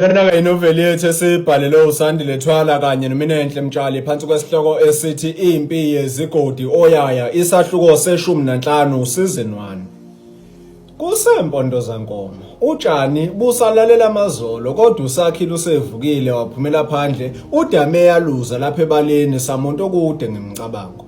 Lena-ke inoveli yethu esibhalelwe uSandile Thwala kanye noMinenhle Mtshali phansi kwesihloko esithi Impi Yezigodi Oyaya isahluko seshumi nanhlanu season 1. Kusempondo zankomo utshani busalalela amazolo kodwa uSakhile usevukile waphumela phandle udame yaluza lapha ebaleni samuntu okude ngemicabango.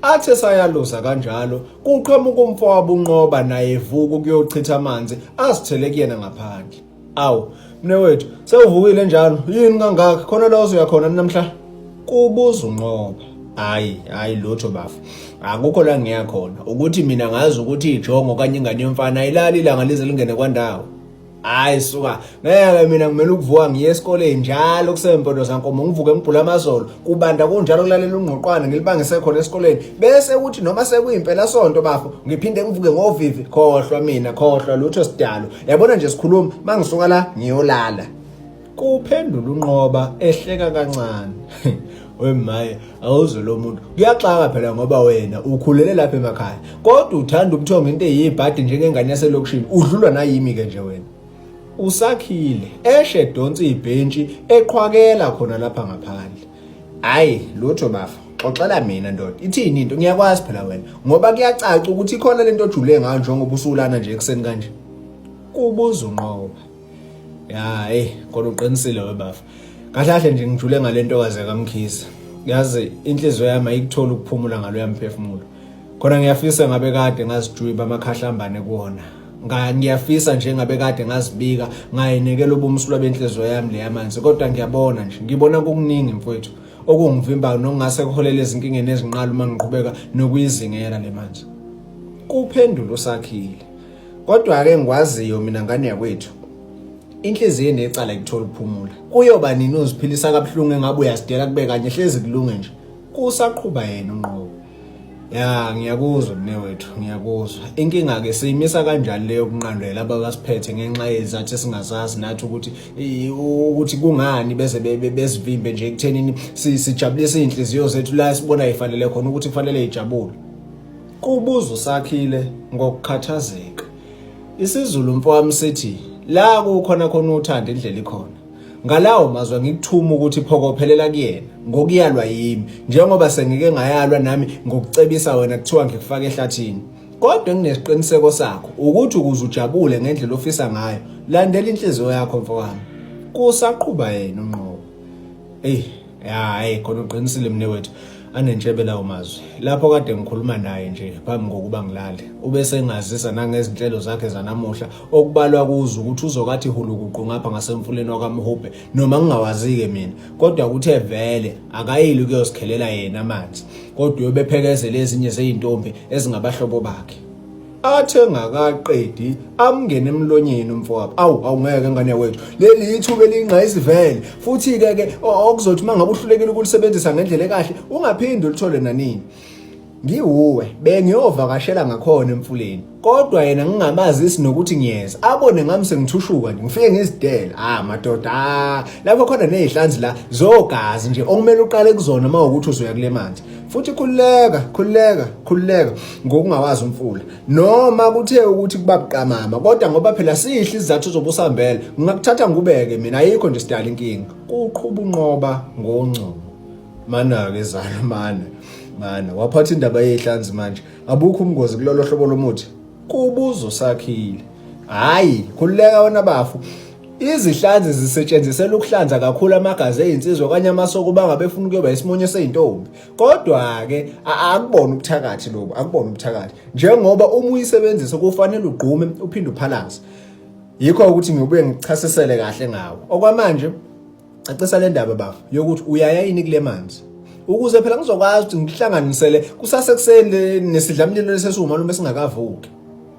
Athe sayaluza kanjalo kuqhamuka umfowabo uNqoba naye evuka ukuyochitha amanzi asithele kuyena ngaphandle. Awu mnewethu sewuvukile njalo yini kangaka khona la uzoyakhona namhla kubuza uNqoba. Hayi lutho bafu akukho la ngiyakhona ukuthi mina ngazi ukuthi ijongo kanye ingane yomfana ayilali ilanga lize lingene kwandawo. Hayi suka ngeke mina kumele ukuvuka ngiye esikoleni njalo kusempondo zankomo ngivuke ngibhula amazolo kubanda kunjalo kulalela ungqoqwana ngilibangise khona esikoleni bese uthi noma sekuyimpela sonto bafo ngiphinde ngivuke ngovivi khohlwa lutho sidalo yabona nje sikhuluma mangisuka la ngiyolala. Kuphendula uNqoba ehleka kancane. Wemaye awuze lo muntu kuyaxaka phela ngoba wena ukhulele lapha emakhaya kodwa uthanda ubuthongo into eyibhadi njengengane yaselokishini udlulwa nayimi ke nje wena. Usakhile eshe donsi ibhentshi eqhwakela khona lapha ngaphandle. Hayi lutho bafa xoxela mina ndoda ithini into ngiyakwazi phela wena ngoba kuyacaca ukuthi ikhona lento ojule ngayo njengoba usulana nje ekseni kanje. Kubuza uNqoba. Khona uqinisile webafa kahle nje ngijule ngalento kaze kaMkhize yazi inhliziyo yami ayikuthola ukuphumula ngalo yamphefumulo khona ngiyafisa ngabe kade ngazijwiba amakhahlambane kuona ngiyafisa nje ngabe kade ngazibika ngayinekela ubumsulwa benhliziyo yami le yamanzi kodwa ngiyabona nje ngibona kukuningi mfowethu okungivimba nokungase kuholele ezinkingeni ezinqala uma ngiqhubeka nokuyizingela le manje. Kuphendula uSakhile kodwa ake ngikwaziyo mina ngane yakwethu inhliziyo necala ikuthola ukuphumula kuyoba nini uziphilisa kabuhlungu engabe uyasidela kube kanye hlezi kulunge nje kusaqhubha yena uNqoba. Ngiyakuzwa mnewethu ngiyakuzwa inkinga ke siyimisa kanjani leyo kunqandwe laba basiphethe ngenxa yezathu esingazazi nathi ukuthi kungani beze bezivimbe nje ekuthenini sijabulise inhliziyo zethu la sibona ifanele khona ukuthi kufanele ijabule. Kubuza uSakhile ngokukhathazeka. Isizulu mfowami sithi la kukhona khona uthanda indlela ikhona ngalawo mazwe ngikuthuma ukuthi phokophelela kuyena ngokuyalwa yimi njengoba sengike ngayalwa nami ngokucebisa wena kuthiwa ngikufaka ehlathini kodwa nginesiqiniseko sakho ukuthi ukuze ujabule ngendlela ofisa ngayo landela inhliziyo yakho mfowami. Kusaqhubha yena uNqoba. Khona uqinisile mnewethu anentshebe lawo mazwi lapho kade ngikhuluma naye nje phambi kokuba ngilale ubese ngazisa nangezinhlelo zakhe zanamuhla okubalwa kuzo ukuthi uzokathi hulukuqu ngapha ngasemfuleni wakaMhubhe noma ngingawazike mina kodwa kuthe vele akayili ukuyosikhelela yena amanzi kodwa uyobephekezela ezinye zeintombi ezingabahlobo bakhe. Athe ngakaqedi amngene emlonyeni umfowabo. Awungeke ngane wethu leli ithuba elingqayisi vele futhi ke okuzothi mangabe uhlulekile ukulisebenzisa ngendlela ekahle ungaphindi ulithole nanini. Ngiwuwe bengiyovakashela ngakhona emfuleni kodwa yena ngingamazisi nokuthi ngiyeza abone ngami sengithushuka nje ngifike ngizidela madoda lapho khona nezihlanzi la zogazi nje okumele uqale kuzona mawukuthi uzoya kule manzi futhi khulileka ngokungawazi umfula noma kuthe ukuthi kubabuqamama kodwa ngoba phela sihle izathu zobusambele ngingakuthatha ngubeke mina ayikho nje sidala inkinga. Kuqhubha uNqoba ngoncumo. Mana ke zalo mana waphatha indaba yehlanzi manje abukho umngozi kulolo hlobo lomuthi. Kubuza uSakhile. Khulileka wena bafu izihlanzi zisetshenziselwa ukuhlanza kakhulu amagazi ezinsizwa kanye amasoko bangabefuna ukuyoba isimonyo seintombi kodwa ke akubona ubuthakathi lobo njengoba uma uyisebenzisa kufanele ugqume uphinde uphalaze yikho ukuthi ngiyobuye ngichasisele kahle ngawo okwamanje acisa le ndaba bafu yokuthi uyaya yini kule manzi ukuze phela ngizokwazi ukuthi ngihlanganisele kusasekuseni nesidlamlilo lesesiwumalume singakavuki.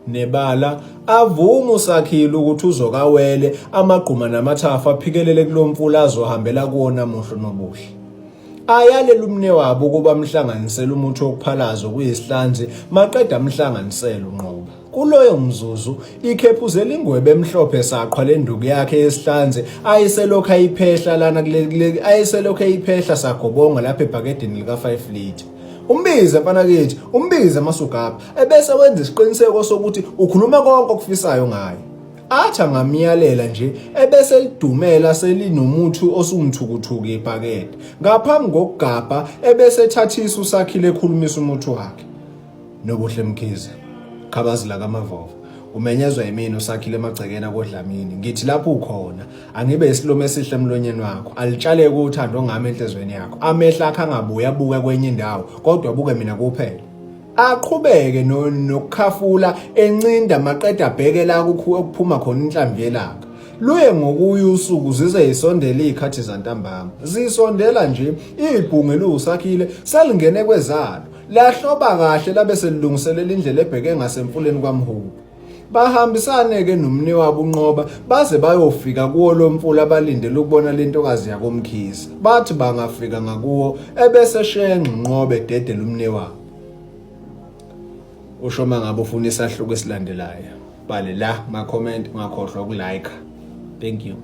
Nebala avuma uSakhile ukuthi uzokawele amagquma namathafa aphikelele kulomfula azohambela kuona muhlo nobuhle. Ayalela umne wabo ukuba mhlanganisele umuthi wokuphalaza kuyisihlanzi maqeda mhlanganisele uNqoba. Kuloyo mzuzu ikhephuzela ingwebe emhlophe saqhwa lenduku yakhe yesihlanzi ayiselokhu ayiphehla lana ayiselokhu ayiphehla sagobonga lapha ebhakedeni lika 5 liter. Umbize mfana kithi umbize masugapha ebese wenza isiqiniseko sokuthi ukhuluma konke okufisayo ngayo. athi angamyalela nje ebese lidumela selinomuthi osungithukuthuku ibhakede ngaphambi kokugabha ebese ethathisa uSakhile ekhulumisa umuthi wakhe. Nobuhle Mkhize, Khabazila kaMavovo, umenyezwa yimina uSakhile emagcekeni akoDlamini. Ngithi lapho ukhona angibe isilome esihle emlonyeni wakho, alitshale kuthando ngami enhlizweni yakho. Amehla akhe angabuya abuke kwenye indawo kodwa abuke mina kuphela. Aqhubeke nokukhafula encinda maqeda abheke la okuphuma khona inhlamvu yelanga. Luye ngokuya usuku zize yisondela izikhathi zantambama. Zisondela nje ibhunge luSakhile selingene kwezalo. Lahloba kahle labe selilungiselela indlela ebheke ngasemfuleni kwaMhubo. Bahambisane ke nomni wabo uNqoba baze bayofika kuwo lo mfula abalindele ukubona lentokazi yakoMkhize. Bathi bangafika ngakuwo ebese shenqa uNqoba ededela umni wabo. Usho mangabe ufuna isahluko esilandelayo. Bale la ma comment ungakhohlwa ukulike. Thank you.